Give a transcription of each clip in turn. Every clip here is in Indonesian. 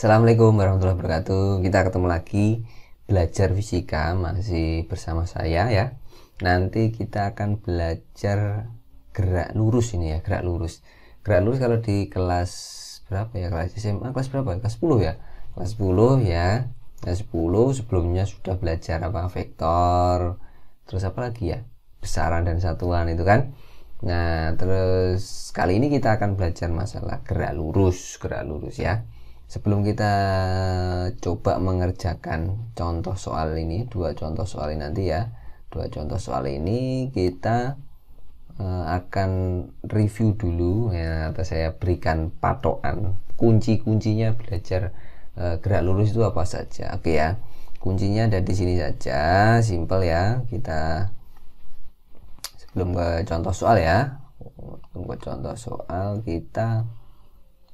Assalamualaikum warahmatullahi wabarakatuh. Kita ketemu lagi belajar fisika, masih bersama saya ya. Nanti kita akan belajar gerak lurus ini ya, gerak lurus. Gerak lurus kalau di kelas berapa ya? Kelas SMA, kelas berapa? Kelas 10 ya. Kelas 10 ya. Kelas 10 sebelumnya sudah belajar apa? Vektor. Terus apa lagi ya? Besaran dan satuan itu kan. Nah, terus kali ini kita akan belajar masalah gerak lurus ya. Sebelum kita coba mengerjakan contoh soal ini, dua contoh soal ini nanti ya, dua contoh soal ini kita akan review dulu ya, atau saya berikan patokan kunci-kuncinya belajar gerak lurus itu apa saja. Oke ya, kuncinya ada di sini saja, simple ya. Kita sebelum ke contoh soal ya, sebelum ke contoh soal kita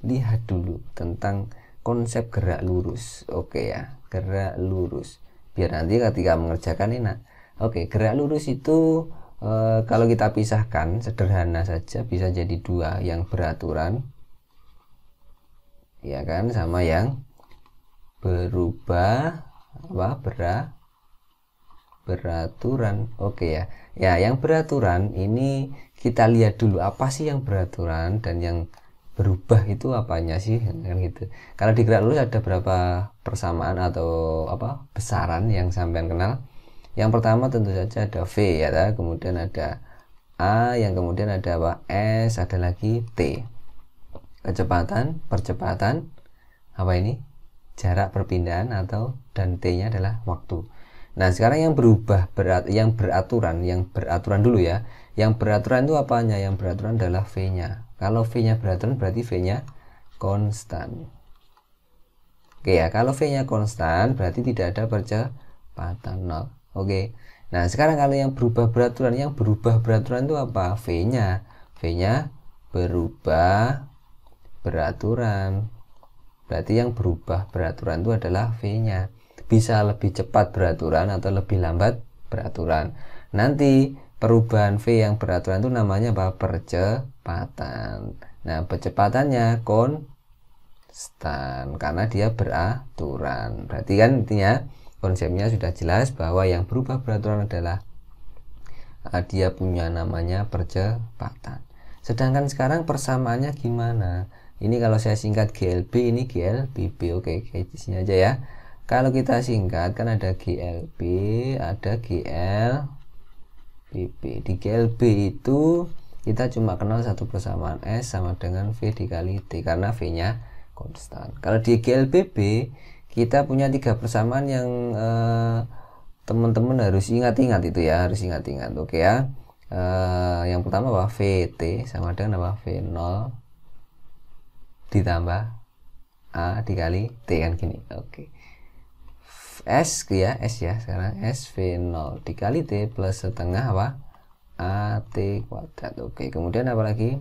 lihat dulu tentang konsep gerak lurus. Oke ya, gerak lurus biar nanti ketika mengerjakan enak. Oke, gerak lurus itu kalau kita pisahkan sederhana saja bisa jadi dua, yang beraturan ya kan, sama yang berubah beraturan. Oke ya. Ya, yang beraturan ini kita lihat dulu apa sih yang beraturan dan yang berubah itu apanya sih kan gitu. Kalau di gerak lurus ada berapa persamaan atau besaran yang sampean kenal? Yang pertama tentu saja ada V ya, kemudian ada A, yang kemudian ada S, ada lagi T. Kecepatan, percepatan, apa ini? Jarak perpindahan atau dan T-nya adalah waktu. Nah, sekarang yang berubah yang beraturan dulu ya. Yang beraturan itu apanya? Yang beraturan adalah V-nya. Kalau V-nya beraturan berarti V-nya konstan. Oke ya, kalau V-nya konstan berarti tidak ada percepatan 0. Oke. Nah, sekarang kalau yang berubah beraturan itu apa? V-nya. V-nya berubah beraturan. Berarti yang berubah beraturan itu adalah V-nya. Bisa lebih cepat beraturan atau lebih lambat beraturan. Nanti perubahan V yang beraturan itu namanya apa? Percepatan. Nah, percepatannya konstan karena dia beraturan. Berarti kan intinya konsepnya sudah jelas bahwa yang berubah beraturan adalah dia punya namanya percepatan. Sedangkan sekarang persamaannya gimana? Ini kalau saya singkat GLB, ini GLBB. Oke, di sini aja ya. Kalau kita singkat kan ada GLB, ada GLBB. Di GLB itu kita cuma kenal satu persamaan S sama dengan V dikali T karena V-nya konstan. Kalau di GLBB kita punya tiga persamaan yang teman-teman harus ingat-ingat itu ya, harus ingat-ingat. Oke ya. Yang pertama apa? VT sama dengan apa? V0 ditambah A dikali T kan gini. Oke. S ya, sekarang S V0 dikali T plus setengah apa? AT kuadrat. Oke, kemudian apa lagi?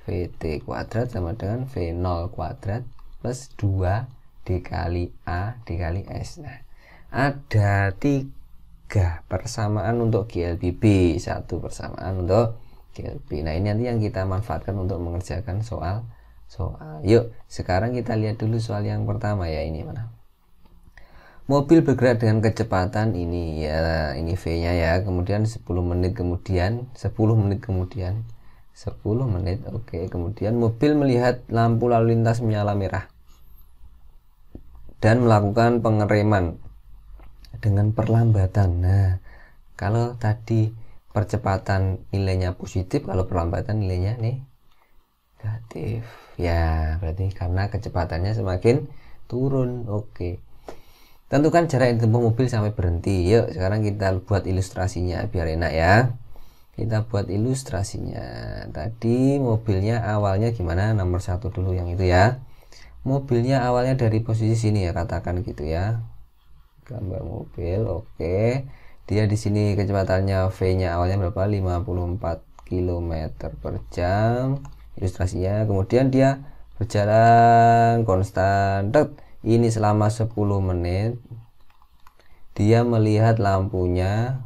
VT kuadrat sama dengan V0 kuadrat plus 2 dikali A dikali S. Nah, ada 3 persamaan untuk GLBB, 1 persamaan untuk GLB. Nah, ini nanti yang kita manfaatkan untuk mengerjakan soal. Yuk, sekarang kita lihat dulu soal yang pertama ya, ini mana? Mobil bergerak dengan kecepatan ini ya, ini V-nya ya. Kemudian 10 menit kemudian. Oke, kemudian mobil melihat lampu lalu lintas menyala merah dan melakukan pengereman dengan perlambatan. Nah, kalau tadi percepatan nilainya positif, kalau perlambatan nilainya negatif. Ya, berarti karena kecepatannya semakin turun. Oke. Tentukan jarak yang ditempuh mobil sampai berhenti. Yuk, sekarang kita buat ilustrasinya biar enak ya. Kita buat ilustrasinya. Tadi mobilnya awalnya gimana? Nomor 1 dulu yang itu ya. Mobilnya awalnya dari posisi sini ya, katakan gitu ya. Gambar mobil, oke. Dia di sini kecepatannya V-nya awalnya berapa? 54 km per jam. Ilustrasinya. Kemudian dia berjalan konstan. Ini selama 10 menit. Dia melihat lampunya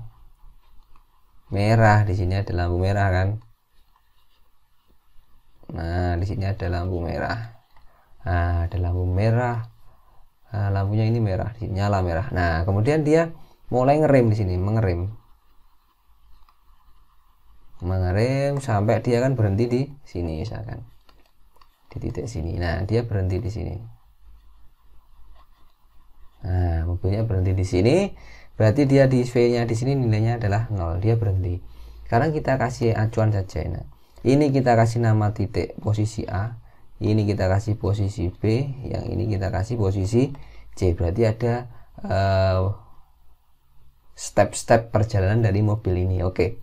merah. Di sini ada lampu merah kan? Nah, di sini ada lampu merah. Nah, ada lampu merah lampunya ini merah, nyala merah. Nah kemudian dia mulai ngerem di sini, mengerem sampai dia kan berhenti di sini, misalkan di titik sini. Nah dia berhenti di sini. Nah mobilnya berhenti di sini, berarti dia di V-nya di sini nilainya adalah 0, dia berhenti. Sekarang kita kasih acuan saja. Nah ini kita kasih nama titik posisi A, ini kita kasih posisi B, yang ini kita kasih posisi C. Berarti ada step-step perjalanan dari mobil ini. Oke.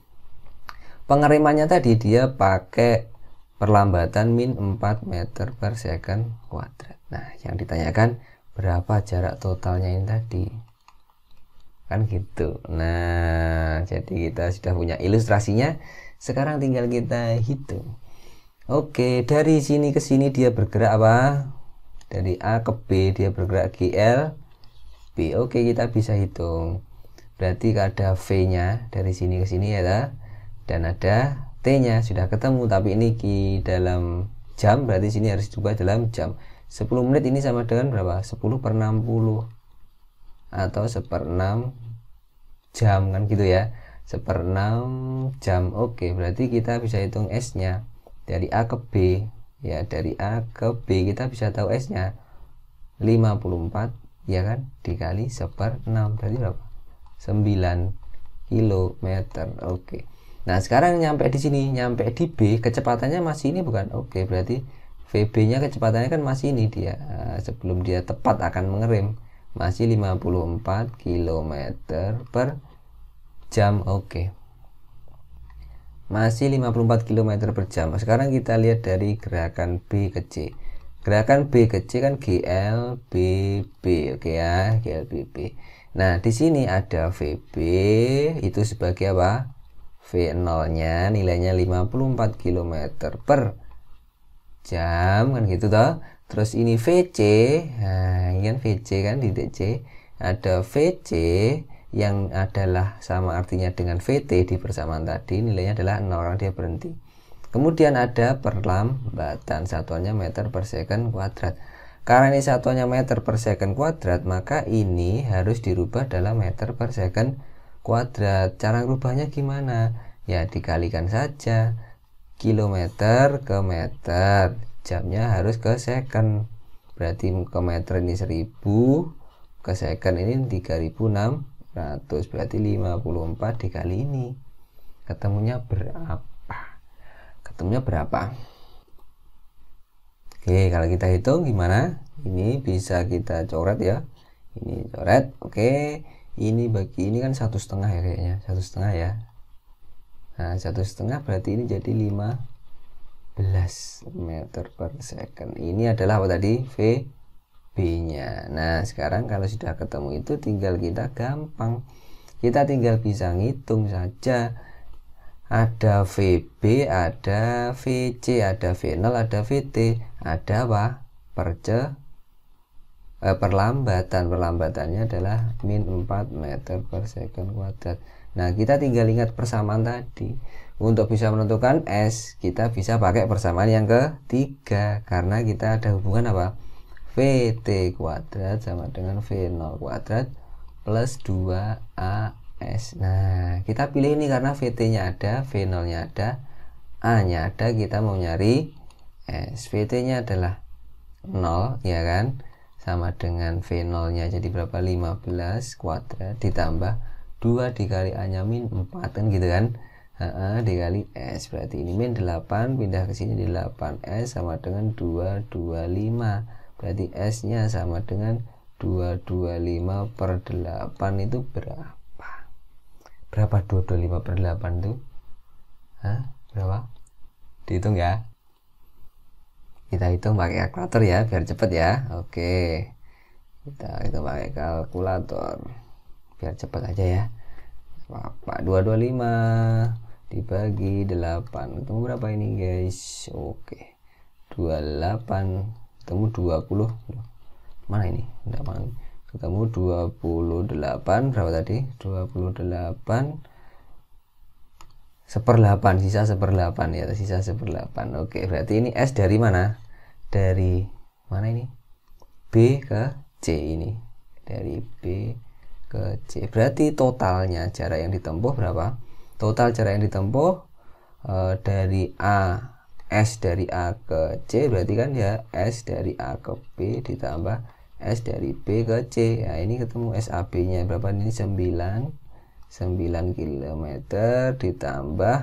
Pengeremannya tadi dia pakai perlambatan min 4 meter per second kuadrat. Nah, yang ditanyakan berapa jarak totalnya ini tadi. Kan gitu. Nah, jadi kita sudah punya ilustrasinya. Sekarang tinggal kita hitung. Oke, dari sini ke sini dia bergerak apa? Dari A ke B dia bergerak GL B. Oke, kita bisa hitung. Berarti ada V-nya dari sini ke sini ya, dan ada T-nya sudah ketemu, tapi ini di dalam jam, berarti sini harus diubah dalam jam. 10 menit ini sama dengan berapa? 10 per 60 atau 1/6 jam, kan gitu ya, 1/6 jam. Oke, berarti kita bisa hitung S-nya dari A ke B ya. Dari A ke B kita bisa tahu S-nya 54 ya kan, dikali 1/6 berarti berapa? 9 kilometer. Oke. Nah sekarang nyampe di sini, nyampe di B, kecepatannya masih ini bukan? Oke, berarti VB-nya kecepatannya kan masih ini dia. Sebelum dia tepat akan mengerem masih 54 km per jam. Oke. Masih 54 km per jam. Sekarang kita lihat dari gerakan B ke C. Gerakan B ke C kan GL B B. Oke ya, GL B B. Nah, di sini ada VB itu sebagai apa? V0-nya nilainya 54 km per jam, kan gitu toh. Terus ini VC, nah ini kan VC kan di titik C. Ada VC yang adalah sama artinya dengan VT di persamaan tadi, nilainya adalah 0 karena dia berhenti. Kemudian ada perlambatan, satuannya meter per second kuadrat. Karena ini satuannya meter per second kuadrat, maka ini harus dirubah dalam meter per second kuadrat. Cara rubahnya gimana? Ya dikalikan saja kilometer ke meter, jamnya harus ke second. Berarti ke meter ini 1000, ke second ini 3600, berarti 54 dikali ini. Ketemunya berapa? Oke, kalau kita hitung gimana? Ini bisa kita coret ya. Ini coret. Oke, ini bagi ini kan 1,5 ya kayaknya, 1,5 ya. Nah 1,5 berarti ini jadi 15 meter per second. Ini adalah apa tadi? VB nya. Nah sekarang kalau sudah ketemu itu tinggal kita gampang, kita tinggal bisa ngitung saja. Ada VB, ada VC, ada V0, ada VT, ada apa? Perlambatannya adalah min 4 meter per second kuadrat. Nah kita tinggal ingat persamaan tadi. Untuk bisa menentukan S, kita bisa pakai persamaan yang ketiga, karena kita ada hubungan apa? VT kuadrat sama dengan V0 kuadrat plus 2A S. Nah kita pilih ini karena VT nya ada, V0 nya ada, A nya ada. Kita mau nyari S. VT nya adalah 0 ya kan, sama dengan V0 nya jadi berapa? 15 kuadrat ditambah 2 dikali A nya min 4, kan gitu kan. Dikali S, berarti ini min 8 pindah ke sini di 8S sama dengan 225. Berarti S nya sama dengan 225 per 8 itu berapa? Berapa 225 per 8 itu? Berapa? Dihitung ya. Kita hitung pakai kalkulator ya biar cepet ya. Oke, kita hitung pakai kalkulator biar cepet aja ya. Apa 225 dibagi 8 ketemu berapa ini guys? Oke, 28 ketemu 20. Mana ini? Ketemu 28 berapa tadi? 28 1/8, sisa 1/8 ya, sisa 1/8. Oke, berarti ini S dari mana? Dari mana ini? B ke C ini, dari B ke C. Berarti totalnya jarak yang ditempuh berapa? Total jarak yang ditempuh dari A, S dari A ke C, berarti kan ya S dari A ke B ditambah S dari B ke C. Nah ini ketemu SAB nya berapa? Ini 9 km ditambah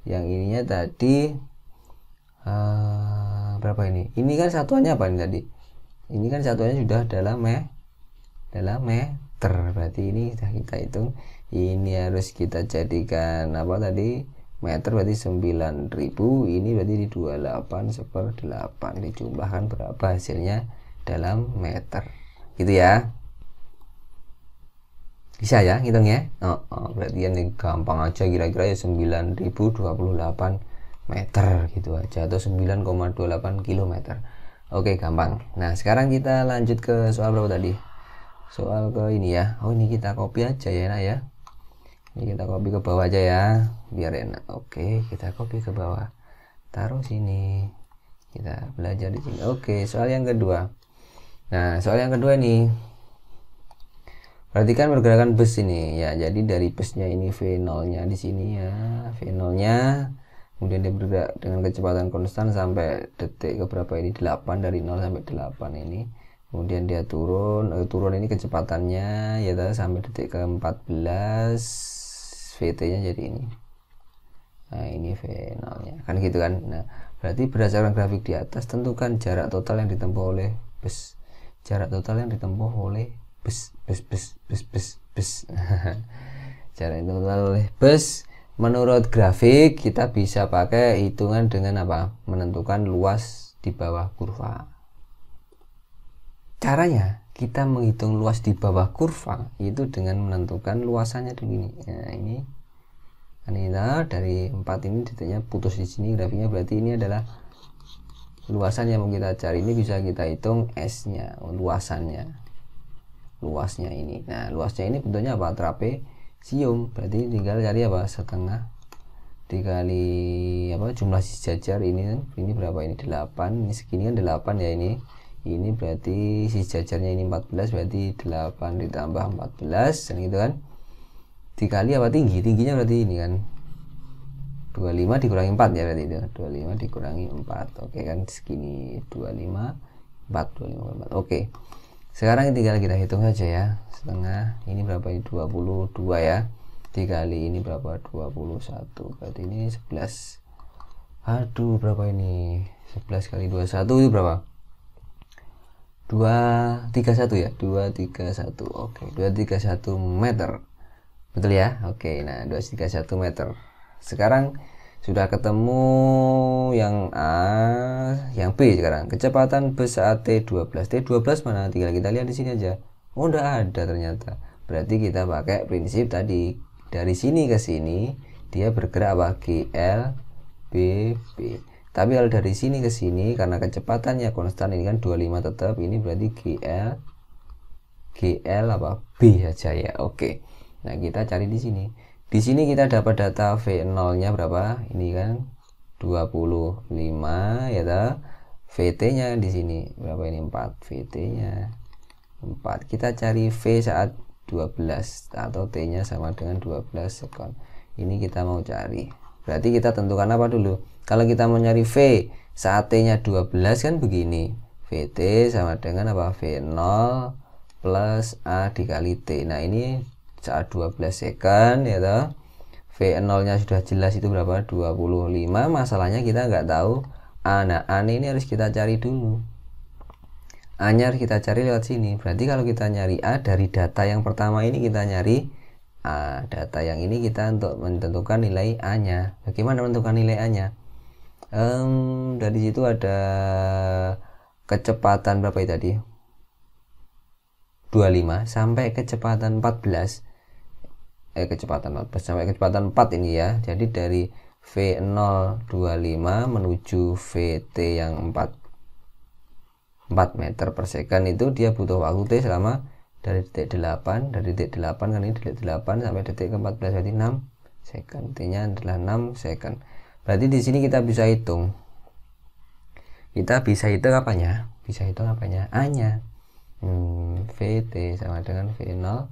yang ininya tadi berapa ini? Ini kan satuannya apa ini tadi? Ini kan satuannya sudah dalam meter. Berarti ini sudah kita hitung. Ini harus kita jadikan apa tadi? Meter, berarti 9.000. Ini berarti di 28/8 dijumlahkan berapa hasilnya dalam meter. Gitu ya. Bisa ya ngitung ya? Berarti yang gampang aja, kira-kira ya 9.028 meter gitu aja, atau 9,28 km. Oke, gampang. Nah sekarang kita lanjut ke soal berapa tadi? Soal ke ini ya. Ini kita copy aja ya, nah ya. Ini kita copy ke bawah aja ya, biar enak. Oke, kita copy ke bawah, taruh sini, kita belajar di sini. Oke, soal yang kedua. Nah soal yang kedua ini, perhatikan pergerakan bus ini ya. Jadi dari busnya ini V0 nya di sini ya, V0 nya, kemudian dia bergerak dengan kecepatan konstan sampai detik ke berapa ini, 8, dari 0 sampai 8 ini. Kemudian dia turun ini kecepatannya ya sampai detik ke 14, VT nya jadi ini. Nah ini V0 nya kan gitu kan. Nah berarti berdasarkan grafik di atas tentukan jarak total yang ditempuh oleh bus. Jarak total yang ditempuh oleh bus. Jarak yang ditempuh oleh bus menurut grafik kita bisa pakai hitungan dengan apa? Menentukan luas di bawah kurva. Caranya kita menghitung luas di bawah kurva itu dengan menentukan luasannya begini. Nah ini dari 4 ini titiknya putus di sini grafiknya, berarti ini adalah luasan yang mau kita cari. Ini bisa kita hitung S nya, luasnya ini. Nah luasnya ini bentuknya apa? Trapesium. Berarti tinggal cari apa? Setengah dikali apa, jumlah sejajar ini berapa ini? 8. Ini segini kan 8 ya ini berarti sejajarnya ini 14, berarti 8 ditambah 14 dan gitu kan, dikali apa, tingginya berarti ini kan 25 dikurangi 4 ya, berarti itu 25 dikurangi 4. Oke kan segini, 25 4. Oke, sekarang tinggal kita hitung saja ya. Setengah ini berapa ini? 22 ya, dikali ini berapa? 21, berarti ini 11. Aduh berapa ini? 11 kali 21 itu berapa? 231 ya, 231. Oke, 231 meter. Betul ya? Oke, nah 231 meter. Sekarang sudah ketemu yang A, yang B sekarang. Kecepatan bus saat T12. T12 mana? Tinggal kita lihat di sini aja. Oh, udah ada ternyata. Berarti kita pakai prinsip tadi. Dari sini ke sini dia bergerak apa? GL B B. Tapi kalau dari sini ke sini karena kecepatannya konstan, ini kan 25 tetap, ini berarti GL apa? B saja ya. Oke. Nah, kita cari di sini. Di sini kita dapat data V0-nya berapa? Ini kan 25 ya ta. VT-nya di sini berapa ini? 4. VT-nya 4. Kita cari V saat 12 atau T-nya sama dengan 12 sekon. Ini kita mau cari. Berarti kita tentukan apa dulu? Kalau kita mau nyari V saat T-nya 12 kan begini. VT sama dengan apa? V0 plus A dikali T. Nah, ini saat 12 second ya toh. V0 nya sudah jelas itu berapa? 25. Masalahnya kita nggak tahu A. Nah, A ini harus kita cari dulu. A nya harus kita cari lewat sini. Berarti kalau kita nyari A dari data yang pertama ini, kita nyari A. Data yang ini kita untuk menentukan nilai A nya. Bagaimana menentukan nilai A nya? Dari situ ada kecepatan berapa tadi? 25 sampai kecepatan 14. Kecepatan 14 sampai kecepatan 4 ini ya. Jadi dari V0 25 menuju VT yang 4 meter per second itu dia butuh waktu T selama dari detik 8 kan ini detik 8 sampai detik ke 14, berarti 6 second. T-nya adalah 6 second. Berarti di sini kita bisa hitung. Apanya? Bisa hitung apanya? A-nya. VT sama dengan V0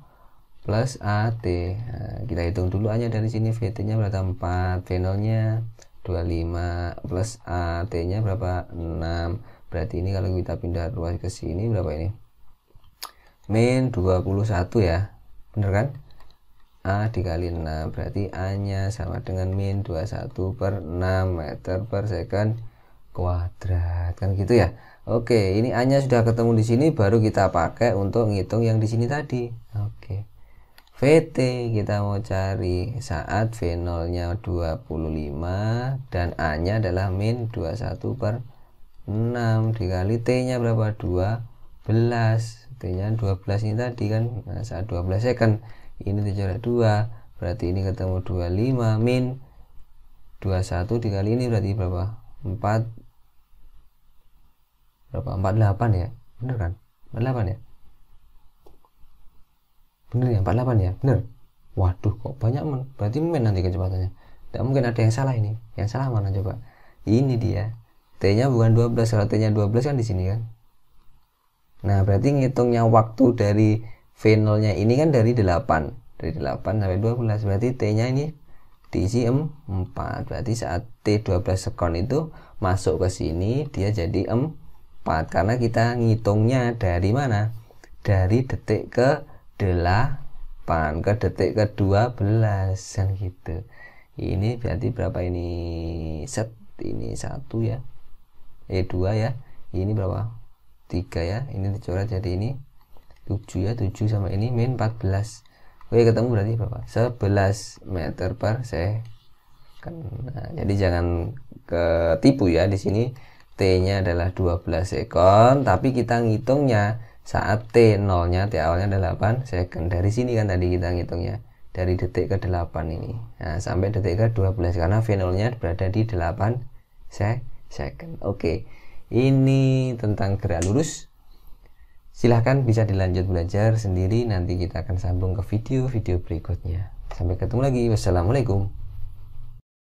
plus AT. Nah, kita hitung dulu A nya dari sini. VT nya berapa? 4, V0 nya 25 plus AT nya berapa? 6. Berarti ini kalau kita pindah ruas ke sini berapa ini? Min 21 ya, bener kan? A dikali 6 berarti A nya sama dengan min 21 per 6 meter per second kuadrat, kan gitu ya. Oke, ini A nya sudah ketemu di sini, baru kita pakai untuk ngitung yang di sini tadi. Oke, VT kita mau cari saat V0 nya 25 dan A nya adalah min 21 per 6 dikali T nya berapa? 12. T nya 12 ini tadi kan. Nah, saat 12 second ini dicoret 2, berarti ini ketemu 25 min 21 dikali ini berarti berapa? 48 ya, bener kan? 48 ya, bener ya, 48 ya, bener. Waduh, kok banyak men, berarti men nanti kecepatannya. Tidak mungkin ada yang salah ini. Yang salah mana coba? Ini dia, T nya bukan 12. Kalau T nya 12 kan di sini kan. Nah, berarti ngitungnya waktu dari V0 nya ini kan dari 8 sampai 12, berarti T nya ini diisi 4. Berarti saat T 12 sekon itu masuk ke sini dia jadi 4 karena kita ngitungnya dari mana? Dari detik ke 8 ke detik ke 12 kan gitu. Ini berarti berapa ini? Set ini 1 ya. 2 ya. Ini berapa? 3 ya. Ini dicoret jadi ini 7 ya. 7 sama ini min 14. Oke, ketemu berarti berapa? 11 meter per second. Nah, jadi jangan ketipu ya, di sini T-nya adalah 12 second, tapi kita ngitungnya saat T0 nya T awalnya adalah 8 second. Dari sini kan tadi kita ngitungnya dari detik ke 8 ini. Nah, sampai detik ke 12 karena V0 nya berada di 8 second. Oke. Ini tentang gerak lurus. Silahkan bisa dilanjut belajar sendiri, nanti kita akan sambung ke video-video berikutnya. Sampai ketemu lagi. Wassalamualaikum.